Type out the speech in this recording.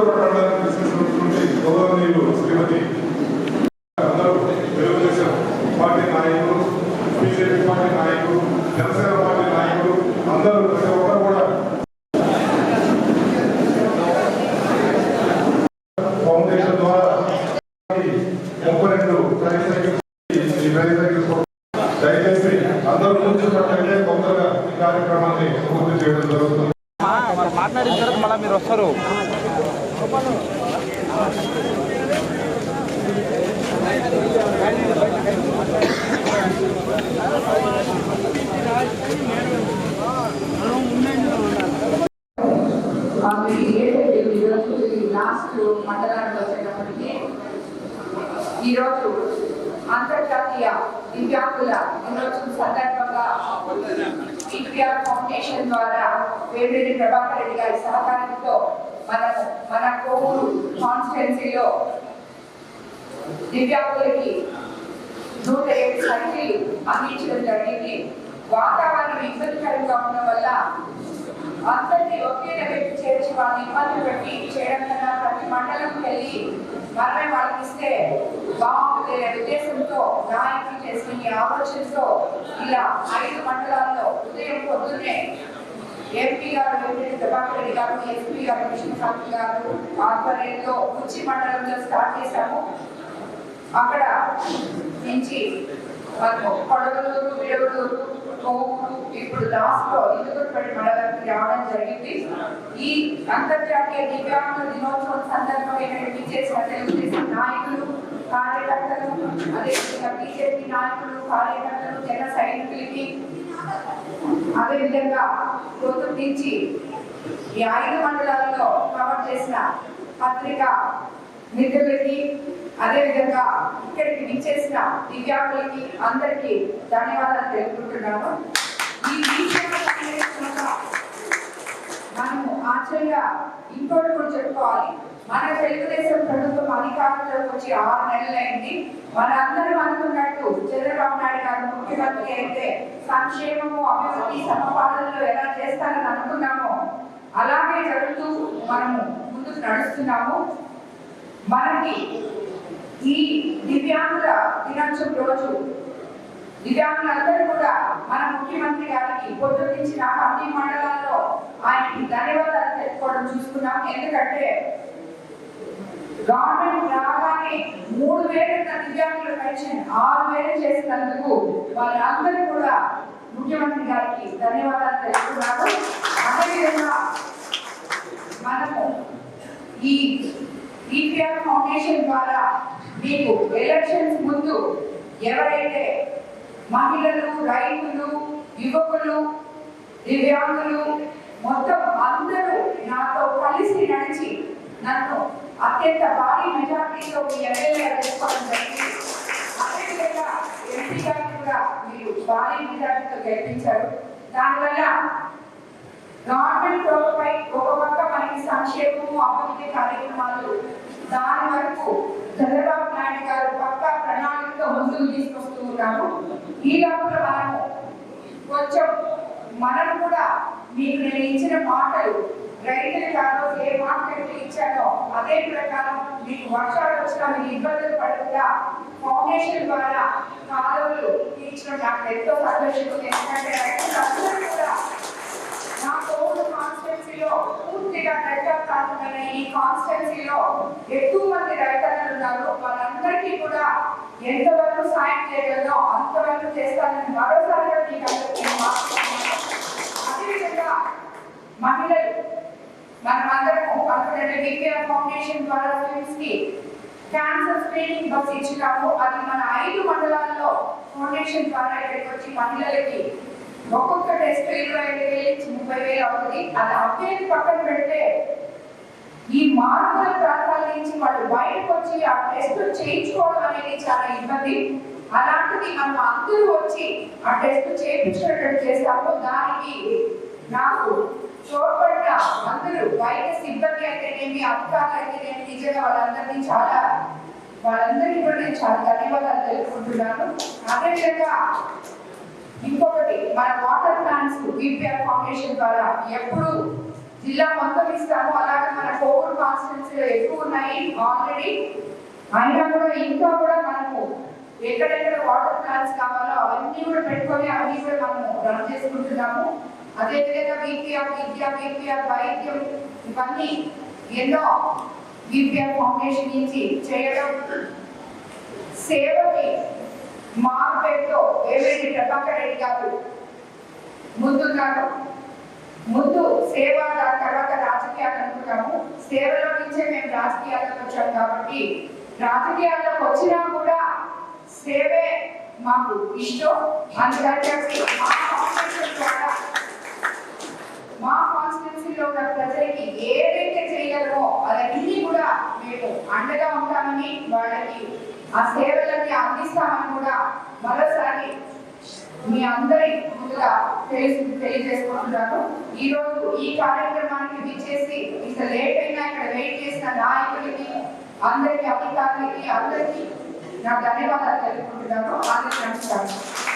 పట్టడానికి తీసుకున్నటువంటి గౌరవనీయులు శ్రీమతి అందరూ తెలుగుదేశం పార్టీ నాయకులు, బీజేపీ పార్టీ నాయకులు, జనసేన పార్టీ నాయకులు అందరూ ప్రతి ఒక్కరు కూడా ఫౌండేషన్ ద్వారా 32 దయచేసి అందరూ కూర్చున్నట్లయితే తొందరగా ఈ కార్యక్రమాన్ని పూర్తి చేయడం జరుగుతుంది. మాట్లాడిన తర్వాత మళ్ళీ మీరు వస్తారు. లాస్ట్ మండలానికి వచ్చేటప్పటికి ఈరోజు అంతర్జాతీయ దివ్యాంగుల దినోత్సవం సందర్భంగా ఈపీఆర్ ఫౌండేషన్ ద్వారా వేమిరెడ్డి ప్రభాకర్ రెడ్డి గారి సహకారంతో మన కోవూరు కాన్స్టిట్యున్సీలో దివ్యాంగులకి 107 సైకిల్ అందించడం జరిగింది. వాతావరణం ఇబ్బందికరంగా ఉండడం వల్ల అందరినీ ఒకే దగ్గరికి చేర్చి వాళ్ళని ఇబ్బంది పెట్టి చేయడం కన్నా ప్రతి మండలంకి వెళ్ళి మనమే వాళ్ళకి ఇస్తే బాగుంటుంది అనే ఉద్దేశంతో నాయకులు చేసిన ఈ ఆలోచనతో ఇలా 5 మండలాల్లో ఉదయం పొద్దున్నే ఎంపీ గారు వేమిరెడ్డి ప్రభాకర్ రెడ్డి గారు, ఎస్పీ గారు కృష్ణకాంత్ గారు ఆధ్వర్యంలో కుర్చి మండలంలో స్టార్ట్ చేశాము. అక్కడ నుంచి మనము కొడవలూరు, విడవలూరు, కోవూరు, ఇప్పుడు లాస్ట్ లో ఇందుకూరుపేట మండలానికి రావడం జరిగింది. ఈ అంతర్జాతీయ దివ్యాంగుల దినోత్సవం సందర్భంగా చేసిన తెలుగుదేశం నాయకులు, కార్యకర్తలు, అదేవిధంగా బీజేపీ నాయకులు, కార్యకర్తలు, జన సైనికులకి, అదేవిధంగా పొద్దు నుంచి ఈ 5 మండలాల్లో కవర్ చేసిన పత్రికా మిత్రులకి, అదేవిధంగా ఇక్కడికి విచ్చేసిన దివ్యాంగులకి అందరికీ ధన్యవాదాలు తెలుపుకుంటున్నాను. ఈ మనము ఆశ్చర్యంగా ఇంకోటి కూడా చెప్పుకోవాలి. మన తెలుగుదేశం ప్రభుత్వం అధికారంలోకి వచ్చి 6 నెలలైంది. మనందరం అనుకున్నట్టు చంద్రబాబు నాయుడు గారు ముఖ్యమంత్రి అయితే సంక్షేమము, అభివృద్ధి, సమపాలనలో ఎలా చేస్తారని అనుకున్నామో అలాగే జరుగుతూ మనము ముందుకు నడుస్తున్నాము. మనకి ఈ దివ్యాంగుల దినోత్సవం రోజు దివ్యాంగులందరూ కూడా మన ముఖ్యమంత్రి గారికి పొద్దు నుంచి నాకు అన్ని మండలాల్లో ఆయనకి ధన్యవాదాలు తెలుసుకోవడం చూసుకున్నాం. ఎందుకంటే గవర్నమెంట్ రాగానే 3,000 దివ్యాంగుల పెన్షన్ 6,000 చేసినందుకు వాళ్ళందరూ కూడా ముఖ్యమంత్రి గారికి ధన్యవాదాలు తెలుసుకున్నారు. అదేవిధంగా మనము ఈ ఈపీఆర్ ఫౌండేషన్ ద్వారా మీకు ఎలక్షన్స్ ముందు ఎవరైతే మహిళలు, రైతులు, యువకులు, దివ్యాంగులు మొత్తం అందరూ నాతో కలిసి నడిచి నన్ను అత్యంత భారీ మెజార్టీతో మీ ఎమ్మెల్యే చేసుకోవడం జరిగింది. అదేవిధంగా ఎంపీ గారిని కూడా మీరు భారీ మెజార్టీతో గెలిపించారు. దానివల్ల గవర్నమెంట్ పై ఒక పక్క మనకి సంక్షేమము, అభివృద్ధి కార్యక్రమాలు, దాని వరకు చంద్రబాబు నాయుడు గారు పక్క ప్రణాళికతో ముందుకు తీసుకొస్తూ ఉన్నారు. ఈ లోపల కొంచెం మనం కూడా మీకు నేను ఇచ్చిన మాటలు రైతులకు ఆ రోజు ఏ మాటలు ఇచ్చానో అదే ప్రకారం మీకు వర్షాలు వచ్చినా మీకు ఇబ్బందులు పడకుండా ఫౌండేషన్ ద్వారా కాలువలు తీర్చడం నాకు ఎంతో సంతోషం. ఎందుకంటే రైతులందరూ కూడా నా కోవూరు కాన్స్టిట్యున్సీలో పూర్తిగా డెవలప్ కాకుండా ఈ కాన్స్టిట్యున్సీలో ఎక్కువ మంది రైతులు ఉన్నారు. వాళ్ళందరికీ కూడా ఎంతవరకు సాయం చేయగలదో అంతవరకు చేస్తానని మరోసారిగా మీకు అందరికీ అదేవిధంగా మహిళలు మనమందరము అనుకున్నట్టు ఈపీఆర్ ఫౌండేషన్ ద్వారా స్కీమ్స్ కి క్యాన్సర్ స్క్రీనింగ్ బస్ ఇచ్చినాము. అది మన 5 మండలాల్లో ఫౌండేషన్ ద్వారా ఇక్కడికి వచ్చి మహిళలకి ఒక్కొక్క టెస్ట్ 25,000 నుంచి 30,000 అవుతుంది. అది అప్పేది పక్కన పెడితే ఈ మారుమూల ప్రాంతాల నుంచి వాళ్ళు బయటకు వచ్చి ఆ టెస్ట్ చేయించుకోవడం అనేది చాలా ఇబ్బంది. అలాంటిది మనం అందరూ వచ్చి ఆ టెస్ట్ చేయించినట్టు చేస్తాము. దానికి నాకు తోడ్పడిన అందరూ వైద్య సిబ్బంది అయితేనేమి, అధికారులు అయితేనేమి నిజంగా వాళ్ళందరికీ కూడా నేను చాలా ధన్యవాదాలు తెలుపుకుంటున్నాను. అదేవిధంగా ఇంకొకటి మన వాటర్ ప్లాంట్స్ ఈపీఆర్ ఫౌండేషన్ ద్వారా ఎప్పుడు జిల్లా మొత్తం ఇస్తాము. అలాగే మన కోవూరు కాన్స్టిట్యూన్సీలో ఎక్కువ ఉన్నాయి ఆల్రెడీ. అయినా కూడా ఇంకా కూడా మనము ఎక్కడెక్కడ వాటర్ ప్లాంట్స్ కావాలో అవన్నీ కూడా పెట్టుకొని అవన్నీ కూడా మనము రన్ చేసుకుంటున్నాము. అదేవిధంగా బీపీఆర్ విద్య, బీపీఆర్ వైద్యం, ఇవన్నీ ఎన్నో బీపీఆర్ ఫౌండేషన్ నుంచి చేయడం. సేవకి మార్పేటలో వేమిరెడ్డి ప్రభాకర్ రెడ్డి గారు ముందున్నారు. ముందు సేవ, తర్వాత రాజకీయాలు అనుకుంటాము. సేవలో నుంచే మేము రాజకీయాలకు వచ్చాం కాబట్టి రాజకీయాలకు వచ్చినా కూడా సేవే మాకు ఇష్టం. అందుకని చెప్పి మా కాన్స్టిట్యూన్సీలో ఉన్న ప్రజలకి ఏదైతే చేయగలమో అవన్నీ కూడా మేము అండగా ఉంటామని, వాళ్ళకి ఆ సేవలన్నీ అందిస్తామని కూడా మరోసారి మీ అందరి ముందుగా తెలియజేసుకుంటున్నాను. ఈ రోజు ఈ కార్యక్రమానికి విచ్చేసి ఇంత లేట్ అయినా ఇక్కడ వెయిట్ చేసిన నాయకులకి, అందరికి, అధికారులకి, అందరికీ నా ధన్యవాదాలు తెలుపుకుంటున్నాను. అందరికీ నమస్కారం.